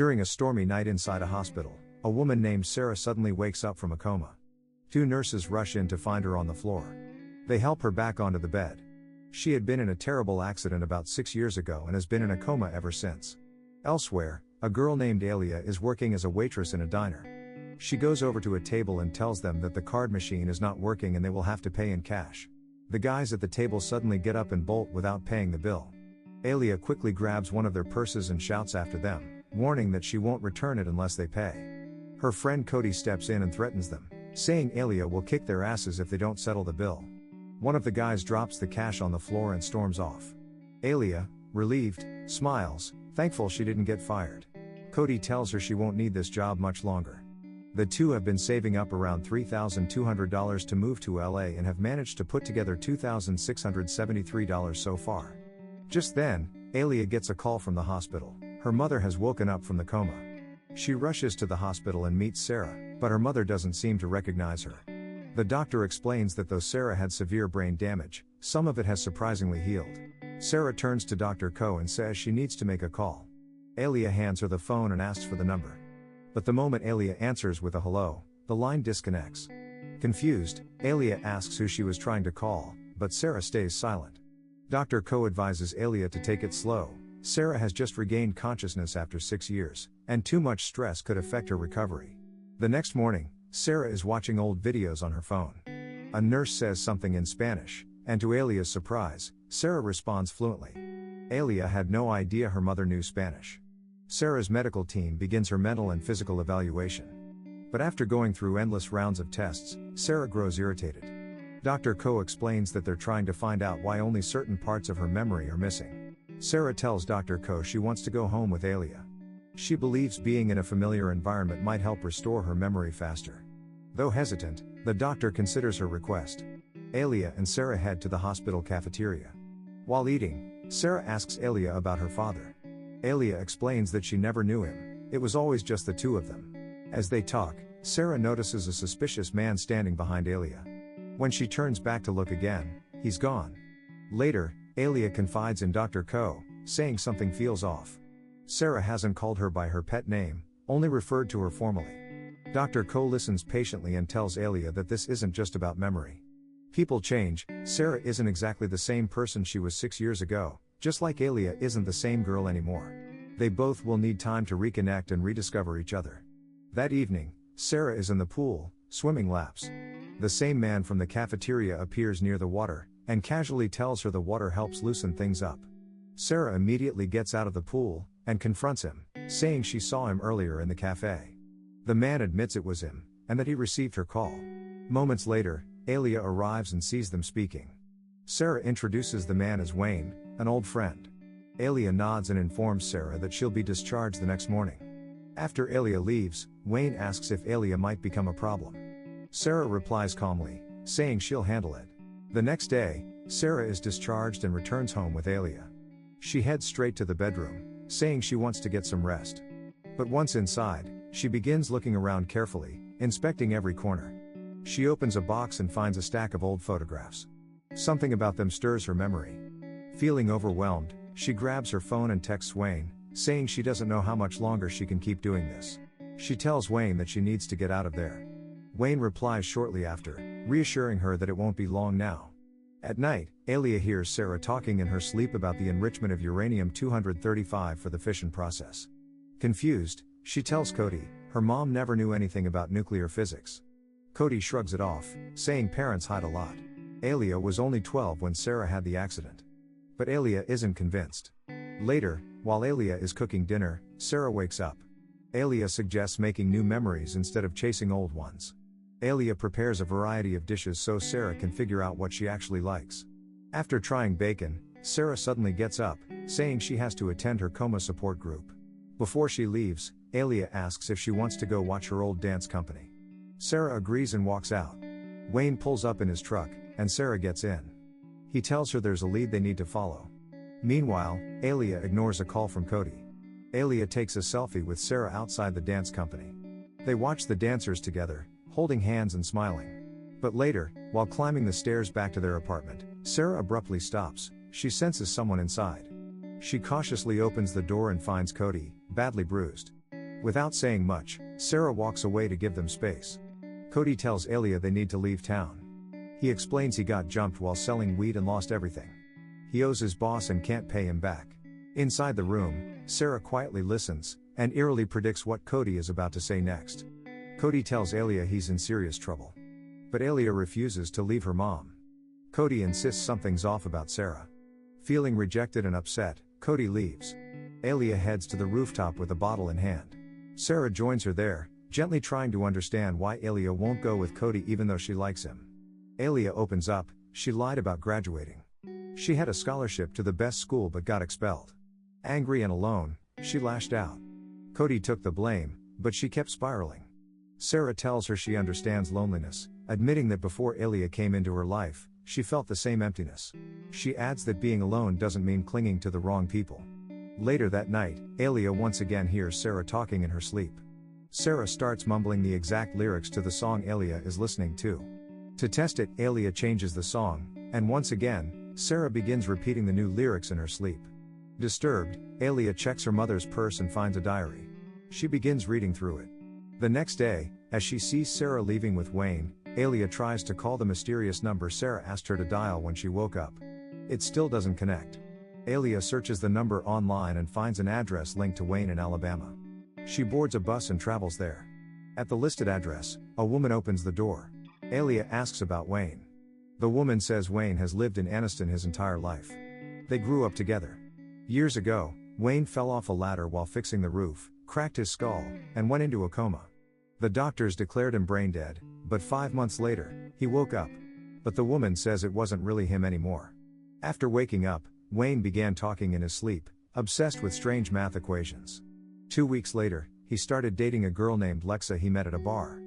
During a stormy night inside a hospital, a woman named Sara suddenly wakes up from a coma. Two nurses rush in to find her on the floor. They help her back onto the bed. She had been in a terrible accident about 6 years ago and has been in a coma ever since. Elsewhere, a girl named Alia is working as a waitress in a diner. She goes over to a table and tells them that the card machine is not working and they will have to pay in cash. The guys at the table suddenly get up and bolt without paying the bill. Alia quickly grabs one of their purses and shouts after them, warning that she won't return it unless they pay. Her friend Cody steps in and threatens them, saying Alia will kick their asses if they don't settle the bill. One of the guys drops the cash on the floor and storms off. Alia, relieved, smiles, thankful she didn't get fired. Cody tells her she won't need this job much longer. The two have been saving up around $3,200 to move to LA and have managed to put together $2,673 so far. Just then, Alia gets a call from the hospital. Her mother has woken up from the coma. She rushes to the hospital and meets Sara, but her mother doesn't seem to recognize her. The doctor explains that though Sara had severe brain damage, some of it has surprisingly healed. Sara turns to Dr. Ko and says she needs to make a call. Alia hands her the phone and asks for the number. But the moment Alia answers with a hello, the line disconnects. Confused, Alia asks who she was trying to call, but Sara stays silent. Dr. Ko advises Alia to take it slow. Sara has just regained consciousness after 6 years, and too much stress could affect her recovery. The next morning, Sara is watching old videos on her phone. A nurse says something in Spanish, and to Alia's surprise, Sara responds fluently. Alia had no idea her mother knew Spanish. Sara's medical team begins her mental and physical evaluation. But after going through endless rounds of tests, Sara grows irritated. Dr. Ko explains that they're trying to find out why only certain parts of her memory are missing. Sara tells Dr. Ko she wants to go home with Alia. She believes being in a familiar environment might help restore her memory faster. Though hesitant, the doctor considers her request. Alia and Sara head to the hospital cafeteria. While eating, Sara asks Alia about her father. Alia explains that she never knew him, it was always just the two of them. As they talk, Sara notices a suspicious man standing behind Alia. When she turns back to look again, he's gone. Later, Alia confides in Dr. Ko, saying something feels off. Sara hasn't called her by her pet name, only referred to her formally. Dr. Ko listens patiently and tells Alia that this isn't just about memory. People change, Sara isn't exactly the same person she was 6 years ago, just like Alia isn't the same girl anymore. They both will need time to reconnect and rediscover each other. That evening, Sara is in the pool, swimming laps. The same man from the cafeteria appears near the water, and casually tells her the water helps loosen things up. Sara immediately gets out of the pool, and confronts him, saying she saw him earlier in the cafe. The man admits it was him, and that he received her call. Moments later, Alia arrives and sees them speaking. Sara introduces the man as Wayne, an old friend. Alia nods and informs Sara that she'll be discharged the next morning. After Alia leaves, Wayne asks if Alia might become a problem. Sara replies calmly, saying she'll handle it. The next day, Sara is discharged and returns home with Alia. She heads straight to the bedroom, saying she wants to get some rest. But once inside, she begins looking around carefully, inspecting every corner. She opens a box and finds a stack of old photographs. Something about them stirs her memory. Feeling overwhelmed, she grabs her phone and texts Wayne, saying she doesn't know how much longer she can keep doing this. She tells Wayne that she needs to get out of there. Wayne replies shortly after, reassuring her that it won't be long now. At night, Alia hears Sara talking in her sleep about the enrichment of uranium-235 for the fission process. Confused, she tells Cody, her mom never knew anything about nuclear physics. Cody shrugs it off, saying parents hide a lot. Alia was only 12 when Sara had the accident. But Alia isn't convinced. Later, while Alia is cooking dinner, Sara wakes up. Alia suggests making new memories instead of chasing old ones. Alia prepares a variety of dishes so Sara can figure out what she actually likes. After trying bacon, Sara suddenly gets up, saying she has to attend her coma support group. Before she leaves, Alia asks if she wants to go watch her old dance company. Sara agrees and walks out. Wayne pulls up in his truck, and Sara gets in. He tells her there's a lead they need to follow. Meanwhile, Alia ignores a call from Cody. Alia takes a selfie with Sara outside the dance company. They watch the dancers together, holding hands and smiling. But later, while climbing the stairs back to their apartment, Sara abruptly stops. She senses someone inside. She cautiously opens the door and finds Cody, badly bruised. Without saying much, Sara walks away to give them space. Cody tells Alia they need to leave town. He explains he got jumped while selling weed and lost everything. He owes his boss and can't pay him back. Inside the room, Sara quietly listens, and eerily predicts what Cody is about to say next. Cody tells Alia he's in serious trouble. But Alia refuses to leave her mom. Cody insists something's off about Sara. Feeling rejected and upset, Cody leaves. Alia heads to the rooftop with a bottle in hand. Sara joins her there, gently trying to understand why Alia won't go with Cody even though she likes him. Alia opens up, she lied about graduating. She had a scholarship to the best school but got expelled. Angry and alone, she lashed out. Cody took the blame, but she kept spiraling. Sara tells her she understands loneliness, admitting that before Alia came into her life, she felt the same emptiness. She adds that being alone doesn't mean clinging to the wrong people. Later that night, Alia once again hears Sara talking in her sleep. Sara starts mumbling the exact lyrics to the song Alia is listening to. To test it, Alia changes the song, and once again, Sara begins repeating the new lyrics in her sleep. Disturbed, Alia checks her mother's purse and finds a diary. She begins reading through it. The next day, as she sees Sara leaving with Wayne, Alia tries to call the mysterious number Sara asked her to dial when she woke up. It still doesn't connect. Alia searches the number online and finds an address linked to Wayne in Alabama. She boards a bus and travels there. At the listed address, a woman opens the door. Alia asks about Wayne. The woman says Wayne has lived in Anniston his entire life. They grew up together. Years ago, Wayne fell off a ladder while fixing the roof, cracked his skull, and went into a coma. The doctors declared him brain dead, but 5 months later, he woke up. But the woman says it wasn't really him anymore. After waking up, Wayne began talking in his sleep, obsessed with strange math equations. 2 weeks later, he started dating a girl named Lexa he met at a bar.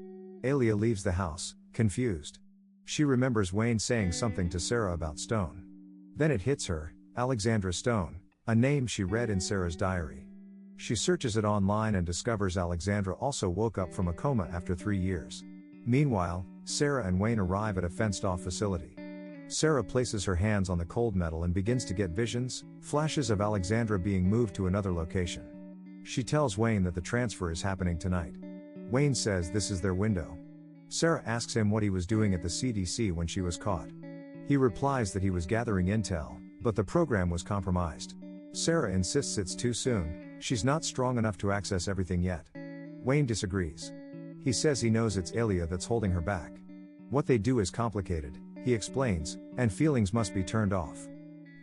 Alia leaves the house, confused. She remembers Wayne saying something to Sara about Stone. Then it hits her, Alexandra Stone, a name she read in Sara's diary. She searches it online and discovers Alexandra also woke up from a coma after 3 years. Meanwhile, Sara and Wayne arrive at a fenced-off facility. Sara places her hands on the cold metal and begins to get visions, flashes of Alexandra being moved to another location. She tells Wayne that the transfer is happening tonight. Wayne says this is their window. Sara asks him what he was doing at the CDC when she was caught. He replies that he was gathering intel, but the program was compromised. Sara insists it's too soon, she's not strong enough to access everything yet. Wayne disagrees. He says he knows it's Alia that's holding her back. What they do is complicated, he explains, and feelings must be turned off.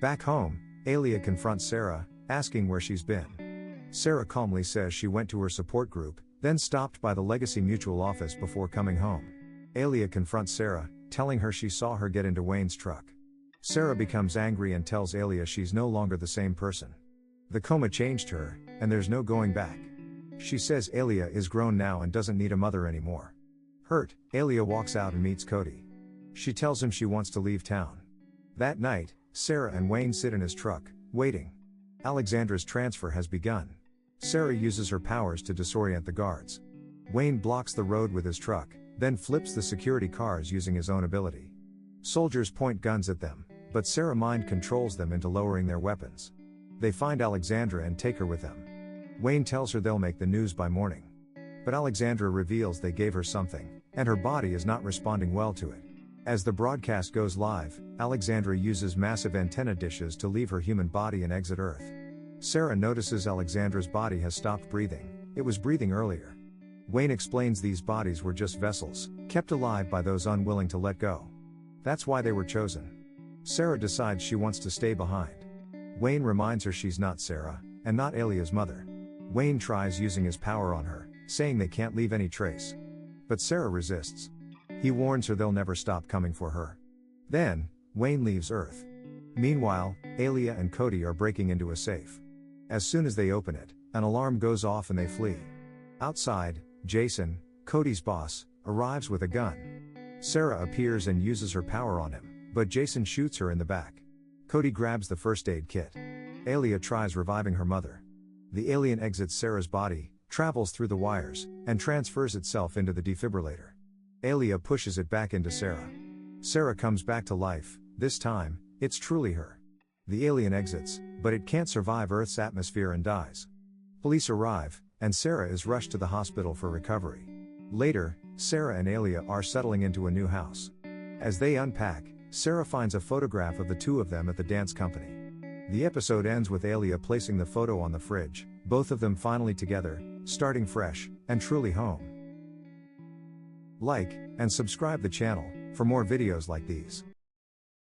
Back home, Alia confronts Sara, asking where she's been. Sara calmly says she went to her support group, then stopped by the Legacy Mutual office before coming home. Alia confronts Sara, telling her she saw her get into Wayne's truck. Sara becomes angry and tells Alia she's no longer the same person. The coma changed her, and there's no going back. She says Alia is grown now and doesn't need a mother anymore. Hurt, Alia walks out and meets Cody. She tells him she wants to leave town. That night, Sara and Wayne sit in his truck, waiting. Alexandra's transfer has begun. Sara uses her powers to disorient the guards. Wayne blocks the road with his truck, then flips the security cars using his own ability. Soldiers point guns at them, but Sara mind controls them into lowering their weapons. They find Alexandra and take her with them. Wayne tells her they'll make the news by morning. But Alexandra reveals they gave her something, and her body is not responding well to it. As the broadcast goes live, Alexandra uses massive antenna dishes to leave her human body and exit Earth. Sara notices Alexandra's body has stopped breathing, it was breathing earlier. Wayne explains these bodies were just vessels, kept alive by those unwilling to let go. That's why they were chosen. Sara decides she wants to stay behind. Wayne reminds her she's not Sara, and not Alia's mother. Wayne tries using his power on her, saying they can't leave any trace. But Sara resists. He warns her they'll never stop coming for her. Then, Wayne leaves Earth. Meanwhile, Alia and Cody are breaking into a safe. As soon as they open it, an alarm goes off and they flee. Outside, Jason, Cody's boss, arrives with a gun. Sara appears and uses her power on him, but Jason shoots her in the back. Cody grabs the first aid kit. Alia tries reviving her mother. The alien exits Sara's body, travels through the wires, and transfers itself into the defibrillator. Alia pushes it back into Sara. Sara comes back to life, this time, it's truly her. The alien exits, but it can't survive Earth's atmosphere and dies. Police arrive, and Sara is rushed to the hospital for recovery. Later, Sara and Alia are settling into a new house. As they unpack, Sara finds a photograph of the two of them at the dance company. The episode ends with Alia placing the photo on the fridge, both of them finally together, starting fresh, and truly home. Like, and subscribe the channel, for more videos like these.